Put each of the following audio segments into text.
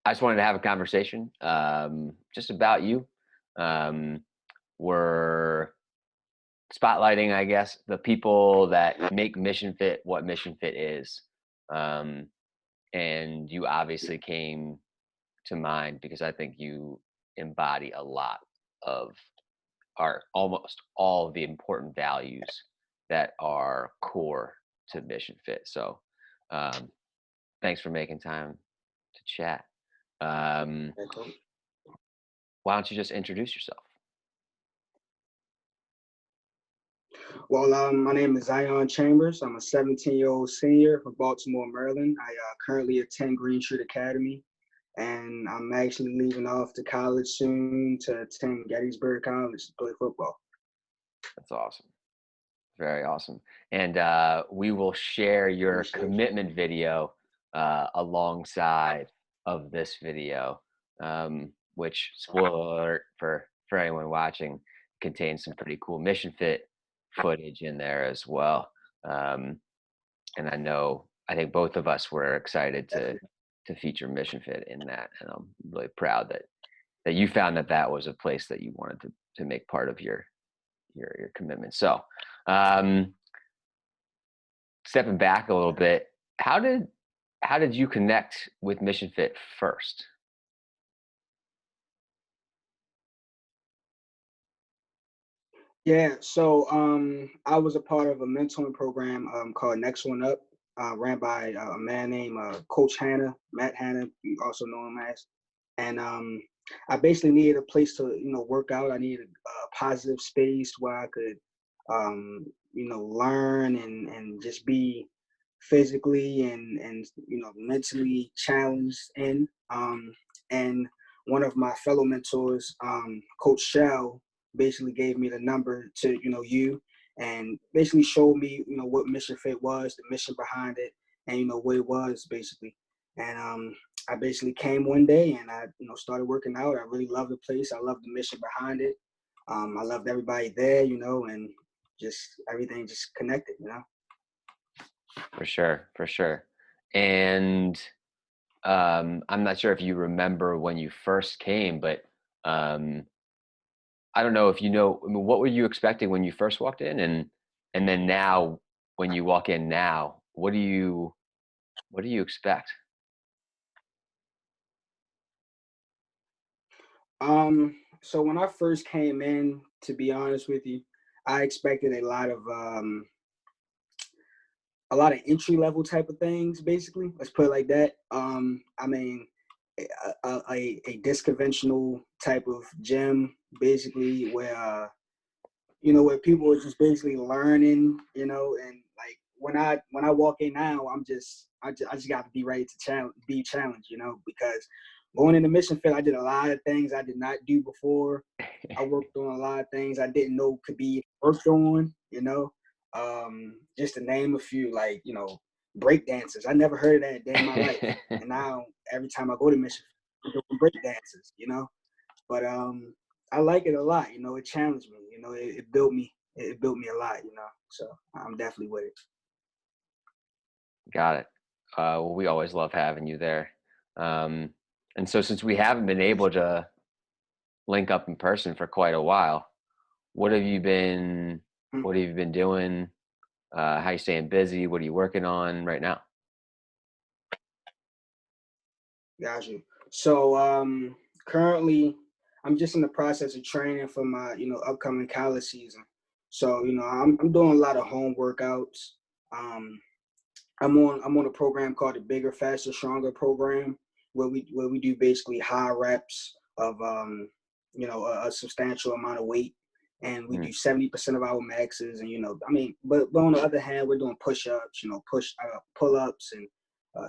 I just wanted to have a conversation just about you. We're spotlighting, I guess, the people that make MissionFit what MissionFit is. Um, and you obviously came to mind because I think you embody a lot of almost all of the important values that are core to MissionFit. So um, thanks for making time to chat. Um, Okay, cool. why don't you just introduce yourself? Well, my name is Zion Chambers. I'm a 17-year-old senior from Baltimore, Maryland. I currently attend Green Street Academy, and I'm actually leaving off to college soon to attend Gettysburg College to play football. That's awesome. Very awesome. And we will share your Appreciate you. commitment video alongside of this video, which, spoiler alert for anyone watching, contains some pretty cool Mission Fit footage in there as well. Um, and I think both of us were excited to feature Mission Fit in that, and I'm really proud that you found that was a place that you wanted to make part of your commitment. So, um, stepping back a little bit, how did you connect with MissionFit first? Yeah, so I was a part of a mentoring program called Next One Up, ran by a man named Coach Hanna, Matt Hanna, you also know him as. And I basically needed a place to, work out. I needed a positive space where I could, learn and just be physically and mentally challenged in. And one of my fellow mentors, Coach Shell, basically gave me the number to you, and basically showed me what Mission Fit was, the mission behind it, and what it was basically. And I basically came one day and I started working out. I really loved the place. I loved the mission behind it. I loved everybody there, and just everything just connected. For sure, for sure. And I'm not sure if you remember when you first came, but um, I don't know if you know. I mean, what were you expecting when you first walked in, and then now when you walk in now, what do you expect? So when I first came in, to be honest with you, I expected a lot of entry level type of things, basically. Let's put it like that. I mean, a disconventional type of gym, basically, where people are just basically learning, and like when I walk in now, I just got to be ready to be challenged, because going into Mission Fit, I did a lot of things I did not do before. I worked on a lot of things I didn't know could be worked on. Just to name a few, like, break dancers. I never heard of that a day in my life. And now every time I go to Mission, I'm doing break dances. But I like it a lot. It challenged me. It built me. It built me a lot. So I'm definitely with it. Got it. Well, we always love having you there. Um, and so since we haven't been able Appreciate to link up in person for quite a while, what have you been it. what have you been doing? How you staying busy? What are you working on right now? Got you. So currently I'm just in the process of training for my, upcoming college season. So, I'm doing a lot of home workouts. Um I'm on a program called the Bigger, Faster, Stronger program, where we do basically high reps of a substantial amount of weight, and we Hmm. do 70% of our maxes. And I mean, but on the other hand, we're doing push-ups, pull-ups and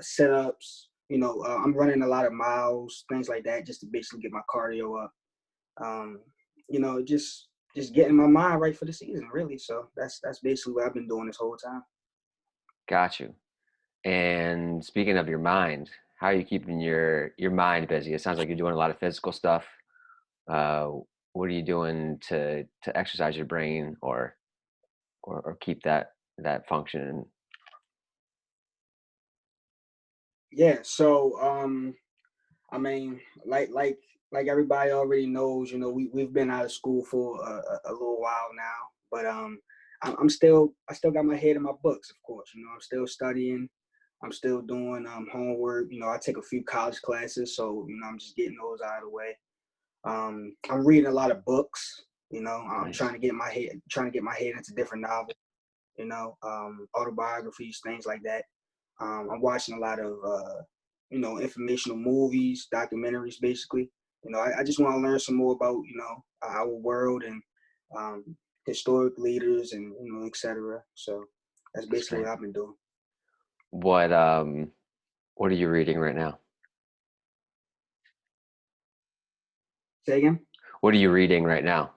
sit-ups. I'm running a lot of miles, things like that, just to basically get my cardio up. Um, just getting my mind right for the season, really. So that's basically what I've been doing this whole time. Got you. And speaking of your mind, how are you keeping your mind busy? It sounds like you're doing a lot of physical stuff. Uh, what are you doing to exercise your brain or keep that function? Yeah, so I mean, like everybody already knows, we've been out of school for a little while now, but I still got my head in my books, of course. I'm still studying. I'm still doing homework. I take a few college classes, so I'm just getting those out of the way. I'm reading a lot of books. I'm Nice. trying to get my head into different novels. Autobiographies, things like that. I'm watching a lot of informational movies, documentaries, basically. I just want to learn some more about our world and um, historic leaders and etc. So that's That's basically great. what I've been doing. What what are you reading right now? Say again? What are you reading right now?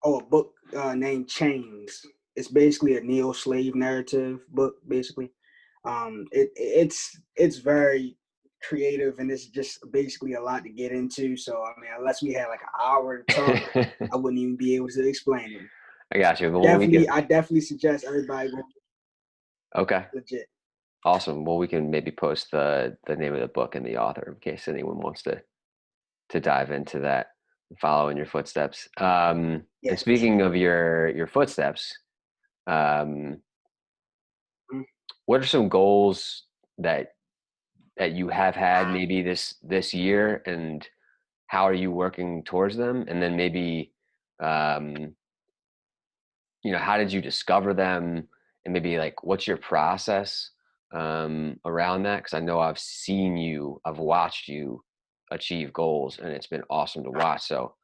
Oh, a book named Chains. It's basically a neo-slave narrative book, basically. It's very creative and it's just basically a lot to get into. So I mean, unless we had like an hour to talk, I wouldn't even be able to explain it. I got you. But well, we Definitely, can. I definitely suggest everybody go Okay. legit. Awesome. Well, we can maybe post the name of the book and the author in case anyone wants to dive into that and follow in your footsteps. And Yes, for sure. speaking of your footsteps, um, Mhm. what are some goals that you have had maybe this year, and how are you working towards them? And then maybe um, how did you discover them, and maybe like what's your process around that? Because I know I've watched you achieve goals, and it's been awesome to watch. So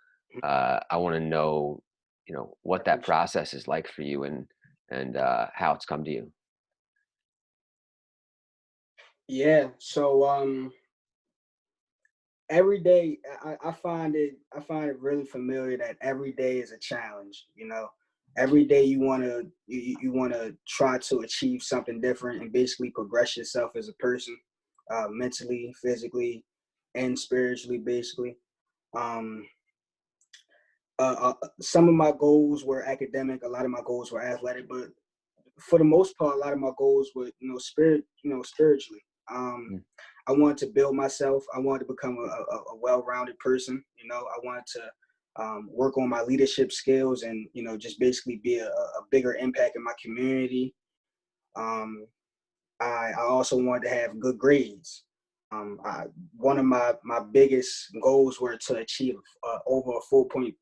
I want to know, I what that appreciate it. process is like for you, and how it's come to you. Yeah. So every day I find it really familiar that every day is a challenge. Every day you want to try to achieve something different and basically progress yourself as a person, mentally, physically, and spiritually, basically. um some of my goals were academic, a lot of my goals were athletic, but for the most part, a lot of my goals were, spiritually. Um, Mm. I wanted to build myself. I wanted to become a well-rounded person. I wanted to work on my leadership skills and, just basically be a bigger impact in my community. Um, I also wanted to have good grades. One of my biggest goals were to achieve over a 4.0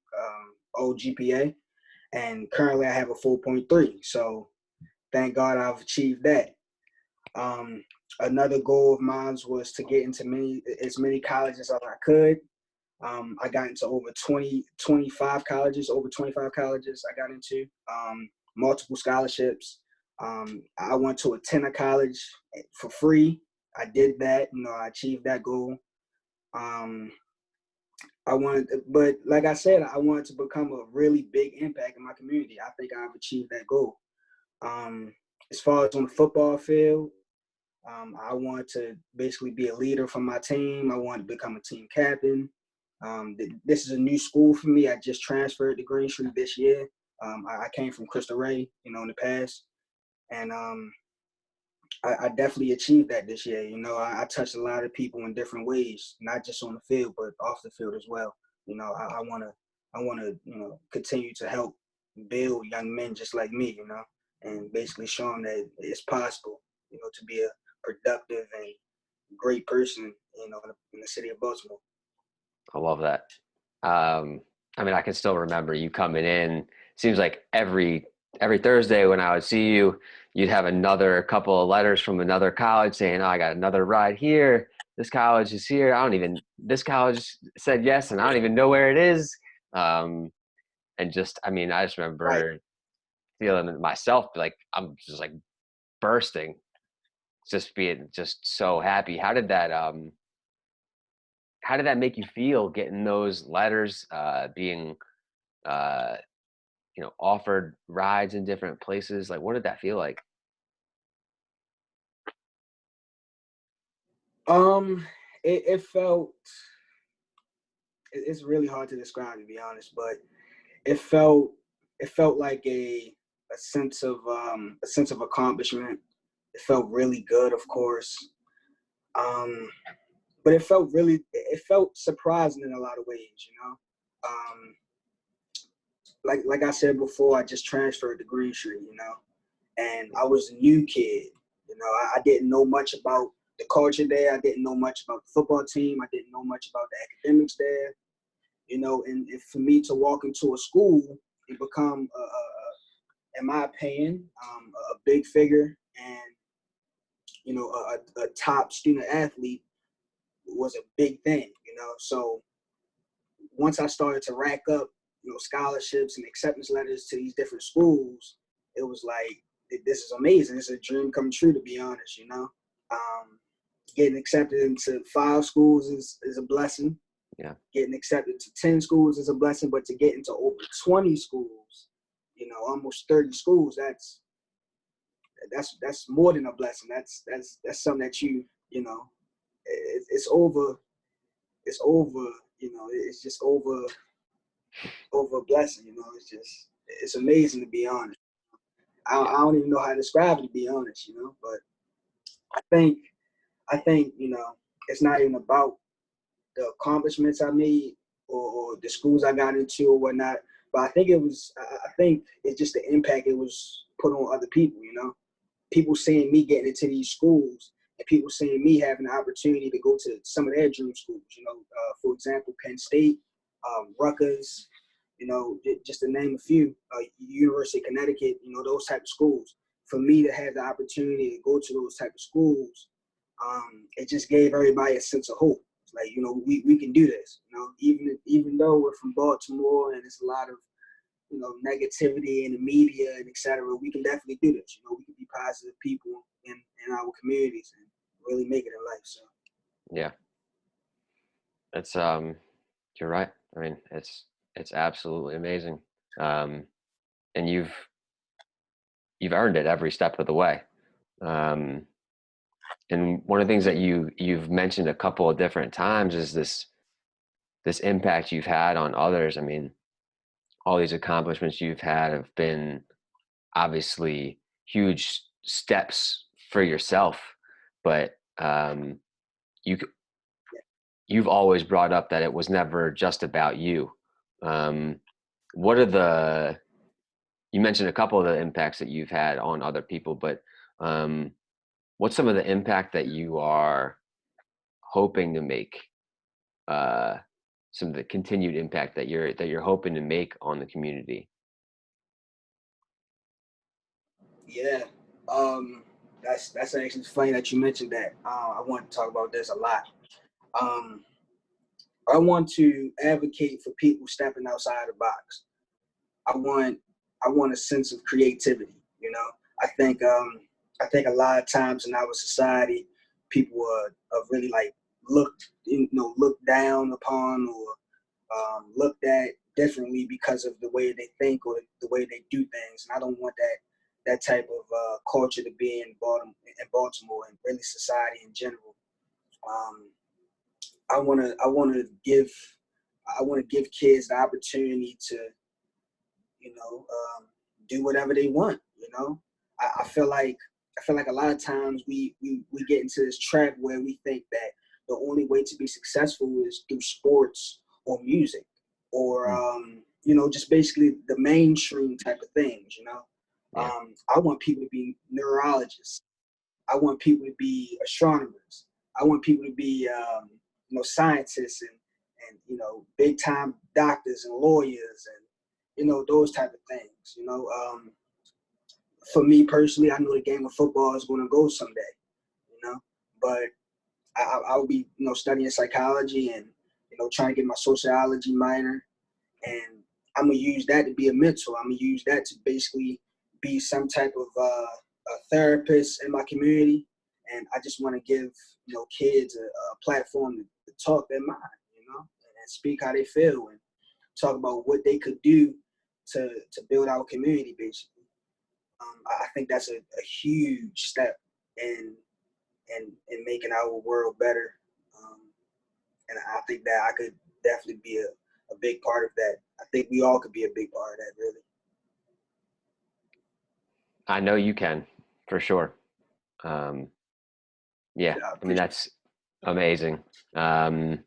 GPA, and currently I have a 4.3. So thank God I've achieved that. Um, Another goal of mine was to get into as many colleges as I could. I got into over 25 colleges, over 25 colleges I got into, multiple scholarships. I went to attend a college for free. I did that, I achieved that goal. Um, but like I said, I wanted to become a really big impact in my community. I think I've achieved that goal. Um, as far as on the football field, I wanted to basically be a leader for my team. I wanted to become a team captain. This is a new school for me. I just transferred to Green Street this year. I came from Cristo Rey, in the past, and I definitely achieved that this year. I touched a lot of people in different ways, not just on the field, but off the field as well. I want to, continue to help build young men just like me, and basically show them that it's possible, to be a productive and great person, in the city of Baltimore. I love that. Um, I mean, I can still remember you coming in. Seems like every Thursday when I would see you, you'd have another couple of letters from another college saying, "Oh, I got another ride here. This college is here. This college said yes, and I don't even know where it is." Um, and just, I mean, I just Right. remember feeling it myself, like I'm just like bursting, just being just so happy. How did that make you feel, getting those letters, being uh, offered rides in different places? Like, what did that feel like? Um, it felt. It's really hard to describe, to be honest, but it felt it felt like a sense of accomplishment. It felt really good, of course. Um, but it felt surprising in a lot of ways, you know. Like I said before, I just transferred to Green Street, you know, and I was a new kid. You know, I didn't know much about the culture there. I didn't know much about the football team. I didn't know much about the academics there. You know, and for me to walk into a school and become, in my opinion, a big figure and you know a top student athlete was a big thing. You know, so once I started to rack up, you know, scholarships and acceptance letters to these different schools, it was like, this is amazing. It's a dream come true, to be honest, you know. Getting accepted into 5 schools is a blessing. Yeah. Getting accepted to 10 schools is a blessing, but to get into over 20 schools, you know, almost 30 schools, that's more than a blessing. That's something that you know, it's over, you know, it's just over a blessing, you know. It's amazing, to be honest. I Yeah. don't even know how to describe it, to be honest, you know. But I think you know, it's not even about the accomplishments I made or the schools I got into or whatnot. But I think I think it's just the impact it was put on other people, you know. People seeing me getting into these schools and people seeing me having the opportunity to go to some of their dream schools, you know, for example, Penn State, Rutgers, you know, just to name a few, University of Connecticut, you know, those type of schools. For me to have the opportunity to go to those type of schools, it just gave everybody a sense of hope. It's like, you know, we can do this, you know, even though we're from Baltimore and it's a lot of, you know, negativity in the media and etc. We can definitely do this. You know, we can be positive people in our communities and really make it in life. So Yeah. It's you're right. I mean, it's absolutely amazing. Um, and you've earned it every step of the way. Um, and one of the things that you've mentioned a couple of different times is this impact you've had on others. I mean, all these accomplishments you've had have been obviously huge steps for yourself, but you you've always brought up that it was never just about you. Um, what are you mentioned a couple of the impacts that you've had on other people, but um, what's some of the impact that you are hoping to make? Some of the continued impact that you're hoping to make on the community. yeah, that's actually funny that you mentioned that. I want to talk about this a lot. Um, I want to advocate for people stepping outside the box. I want a sense of creativity. You know, I think a lot of times in our society, people are really like looked down upon or looked at differently because of the way they think or the way they do things. And I don't want that type of culture to be in Baltimore and really society in general. Um, I want to give kids the opportunity to, you know, do whatever they want. You know, I feel like a lot of times we get into this trap where we think that the only way to be successful is through sports or music or Mm. you know, just basically the mainstream type of things. You know, Yeah. I want people to be neurologists. I want people to be astronomers. I want people to be you know, scientists and you know, big time doctors and lawyers and you know, those type of things. You know, for me personally, I know the game of football is going to go someday. You know, but I'll be, you know, studying psychology and you know, trying to get my sociology minor, and I'm gonna use that to be a mentor. I'm gonna use that to basically be some type of a therapist in my community, and I just want to give, you know, kids a platform to talk their mind, you know, and speak how they feel and talk about what they could do to build our community, basically. I think that's a huge step in in making our world better, um, and I think that I could definitely be a big part of that. I think we all could be a big part of that, really. I know you can, for sure. Um, yeah, Yeah, I I mean appreciate it. Amazing. And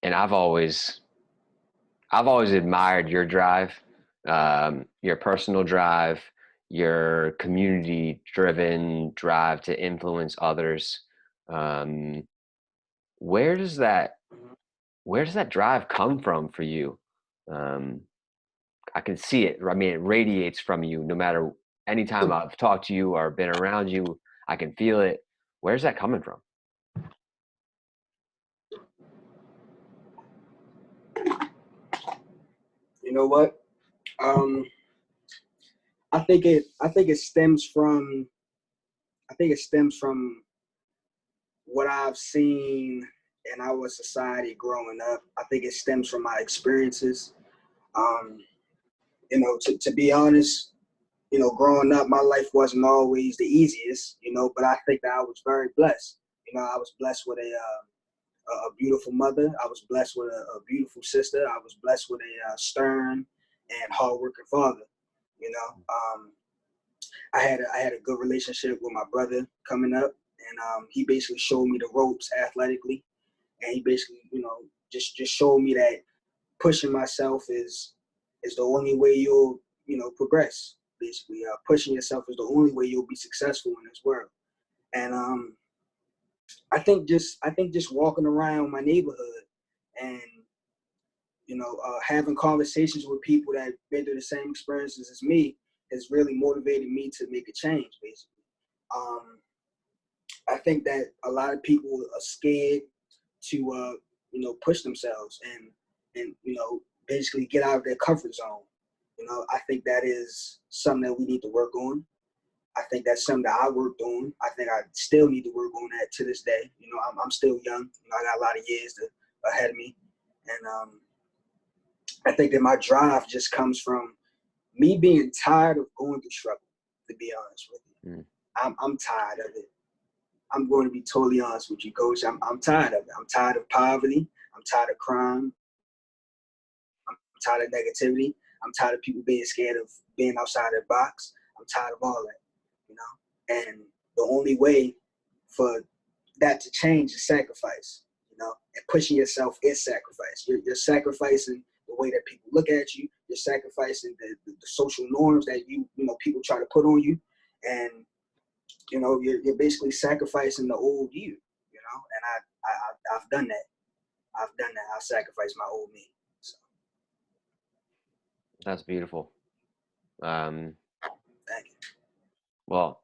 I've always admired your drive, your personal drive, your community-driven drive to influence others. Um, where does that Mhm. where does that drive come from for you? Um, I can see it. I mean, it radiates from you. No matter anytime I've talked to you or been around you, I can feel it. Where's that coming from? You know what? Um, I think it stems from what I've seen in our society growing up. I think it stems from my experiences. Um, to be honest, growing up, my life wasn't always the easiest, but I think that I was very blessed. I was blessed with a beautiful mother. I was blessed with a beautiful sister. I was blessed with a stern and hardworking father. You know, um, I had a good relationship with my brother coming up, and he basically showed me the ropes athletically, and he basically, just showed me that pushing myself is the only way you'll, progress. Basically, pushing yourself is the only way you'll be successful in this world. And I think just walking around my neighborhood and having conversations with people that been through the same experiences as me has really motivated me to make a change. Basically, um, I think that a lot of people are scared to push themselves and basically get out of their comfort zone. I think that is something that we need to work on. I think that's something that I worked on. I think I still need to work on that to this day. I'm still young. I got a lot of years ahead of me, and I think that my drive just comes from me being tired of going through struggle. To be honest with you, Mm, I'm tired of it. I'm going to be totally honest with you, Coach. I'm tired of it. I'm tired of poverty. I'm tired of crime. I'm tired of negativity. I'm tired of people being scared of being outside their box. I'm tired of all that, you know. And the only way for that to change is sacrifice, and pushing yourself is sacrifice. You're sacrificing the way that people look at you. You're sacrificing the social norms that people try to put on you, and you're basically sacrificing the old you. And I've done that. I've done that. I sacrificed my old me. So that's beautiful. Um, thank you. well,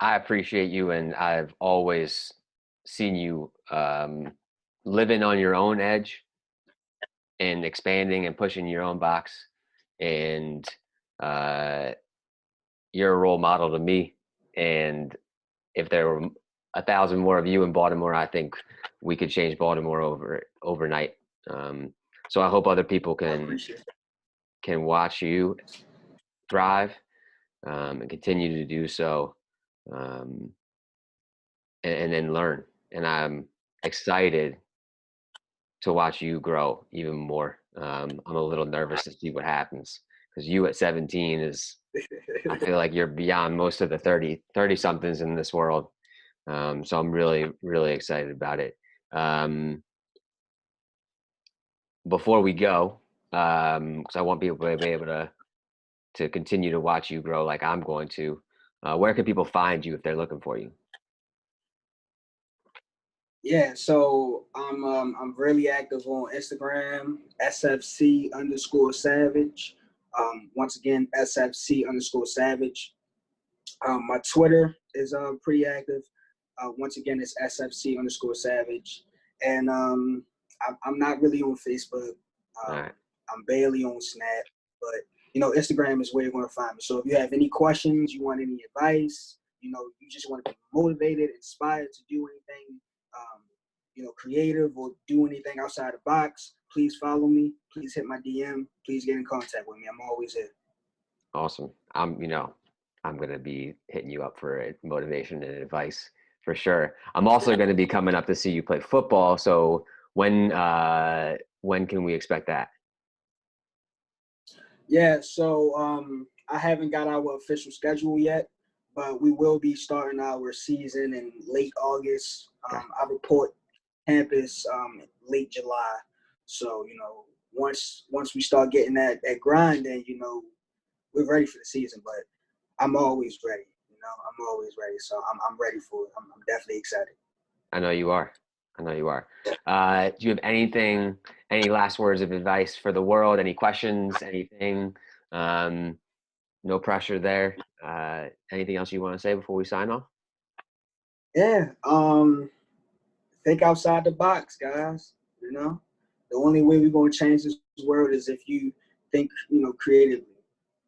I appreciate you, and I've always seen you living on your own edge and expanding and pushing your own box. And uh, you're a role model to me. And if there were 1,000 more of you in Baltimore, I think we could change Baltimore overnight. Um, so I hope other people I can appreciate it. can watch you thrive and continue to do so, um, and then learn. And I'm excited to watch you grow even more. I'm a little nervous to see what happens because you at 17 is, I feel like you're beyond most of the 30 somethings in this world. So I'm really, really excited about it. Um, before we go, because I want people to be able to continue to watch you grow like I'm going to, where can people find you if they're looking for you? Yeah, so I'm really active on Instagram, SFC_Savage. Once again, SFC_Savage. My Twitter is pretty active. Once again, it's SFC_Savage. And I'm not really on Facebook. All Um, right. I'm barely on Snap, but Instagram is where you're gonna find me. So if you have any questions, you want any advice, you just want to be motivated, inspired to do anything, creative or do anything outside the box, please follow me. Please hit my DM. Please get in contact with me. I'm always here. Awesome. I'm going to be hitting you up for motivation and advice for sure. I'm also going to be coming up to see you play football. So when can we expect that? Yeah, so I haven't got our official schedule yet, but we will be starting our season in late August. Okay. I report campus late July. So, once we start getting that grind, then, we're ready for the season. But I'm always ready. I'm always ready. So I'm ready for it. I'm definitely excited. I know you are. I know you are. Do you have any last words of advice for the world? Any questions? Anything? No pressure there. Anything else you want to say before we sign off? Yeah. Think outside the box, guys. The only way we're gonna change this world is if you think, creatively,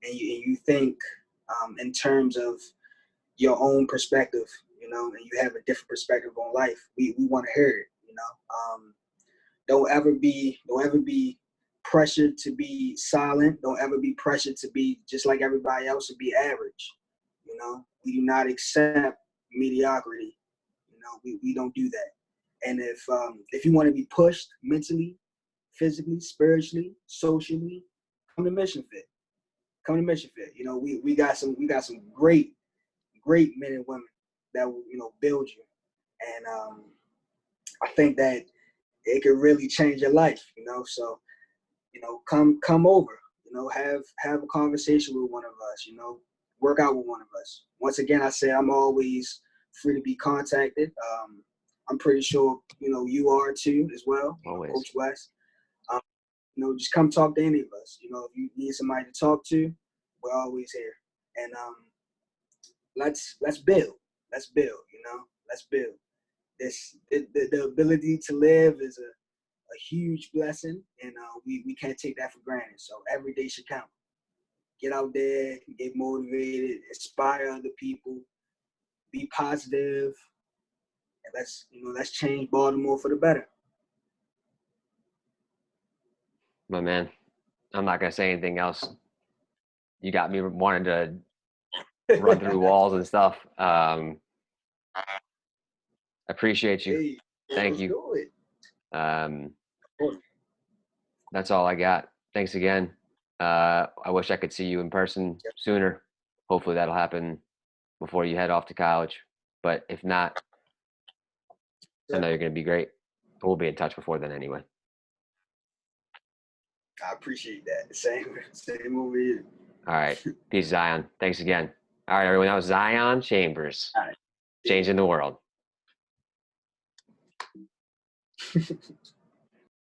and you think in terms of your own perspective, and you have a different perspective on life. We want to hear it. Don't ever be pressured to be silent. Don't ever be pressured to be just like everybody else and be average. We do not accept mediocrity. We don't do that. And if you want to be pushed mentally, physically, spiritually, socially, come to MissionFit. Come to MissionFit. We got some great men and women that will build you, and I think that it could really change your life. So come over. Have a conversation with one of us. Work out with one of us. Once again, I say I'm always free to be contacted. I'm pretty sure you are too as well. Always. Coach West. Just come talk to any of us. If you need somebody to talk to, we're always here. And let's build. Let's build. Let's build. The ability to live is a huge blessing, and we can't take that for granted. So every day should count. Get out there, get motivated, inspire other people, be positive, and let's change Baltimore for the better. My man, I'm not gonna say anything else. You got me wanting to run through walls and stuff. Appreciate you. Hey, Thank let's you. do it. That's all I got. Thanks again. I wish I could see you in person sooner. Hopefully that'll happen before you head off to college. But if not, I know you're going to be great. We'll be in touch before then anyway. I appreciate that. Same over here. All right. Peace, Zion. Thanks again. All right, everyone. That was Zion Chambers. All right. Changing the world.